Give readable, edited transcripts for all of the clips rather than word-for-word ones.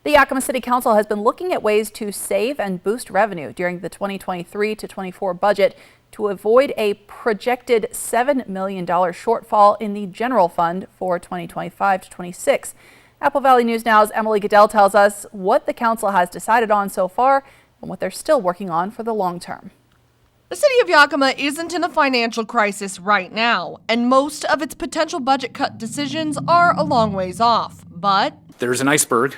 The Yakima City Council has been looking at ways to save and boost revenue during the 2023 to 24 budget to avoid a projected $7 million shortfall in the general fund for 2025 to 26. Apple Valley News Now's Emily Goodell tells us what the council has decided on so far and what they're still working on for the long term. The city of Yakima isn't in a financial crisis right now, and most of its potential budget cut decisions are a long ways off. But there's an iceberg,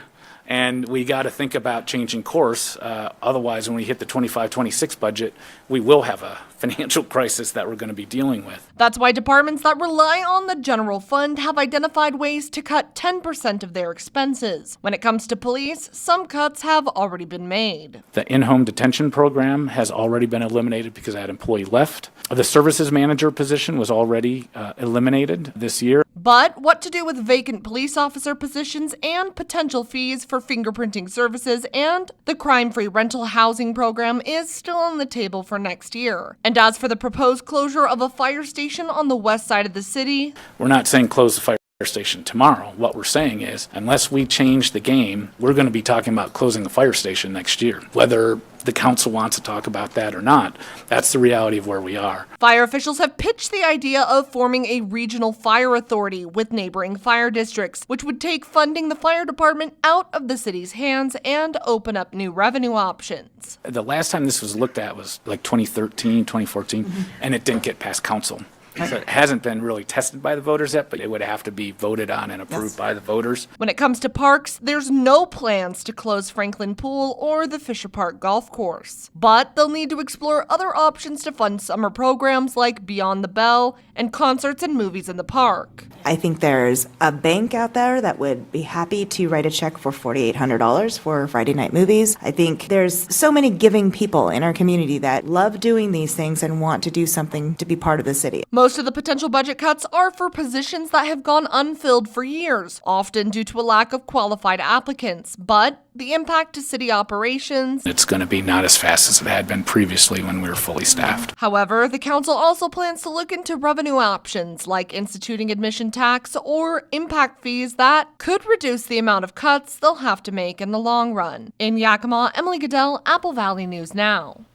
and we got to think about changing course. Otherwise, when we hit the 25-26 budget, we will have a financial crisis that we're going to be dealing with. That's why departments that rely on the general fund have identified ways to cut 10% of their expenses. When it comes to police, some cuts have already been made. The in-home detention program has already been eliminated because that employee left. The services manager position was already eliminated this year. But what to do with vacant police officer positions and potential fees for fingerprinting services and the crime-free rental housing program is still on the table for next year. And as for the proposed closure of a fire station on the west side of the city, we're not saying close the fire station tomorrow. What we're saying is, unless we change the game, we're going to be talking about closing the fire station next year. Whether the council wants to talk about that or not, that's the reality of where we are. Fire officials have pitched the idea of forming a regional fire authority with neighboring fire districts, which would take funding the fire department out of the city's hands and open up new revenue options. The last time this was looked at was like 2013, 2014, and it didn't get past council. So it hasn't been really tested by the voters yet, but it would have to be voted on and approved by the voters. When it comes to parks, there's no plans to close Franklin Pool or the Fisher Park Golf Course. But they'll need to explore other options to fund summer programs like Beyond the Bell and concerts and movies in the park. I think there's a bank out there that would be happy to write a check for $4,800 for Friday night movies. I think there's so many giving people in our community that love doing these things and want to do something to be part of the city. Most of the potential budget cuts are for positions that have gone unfilled for years, often due to a lack of qualified applicants. But the impact to city operations, it's going to be not as fast as it had been previously when we were fully staffed. However, the council also plans to look into revenue options like instituting admission tax or impact fees that could reduce the amount of cuts they'll have to make in the long run. In Yakima, Emily Goodell, Apple Valley News Now.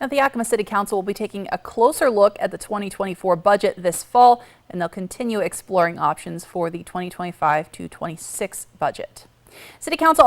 Now, the Yakima City Council will be taking a closer look at the 2024 budget this fall, and they'll continue exploring options for the 2025 to 26 budget. City Council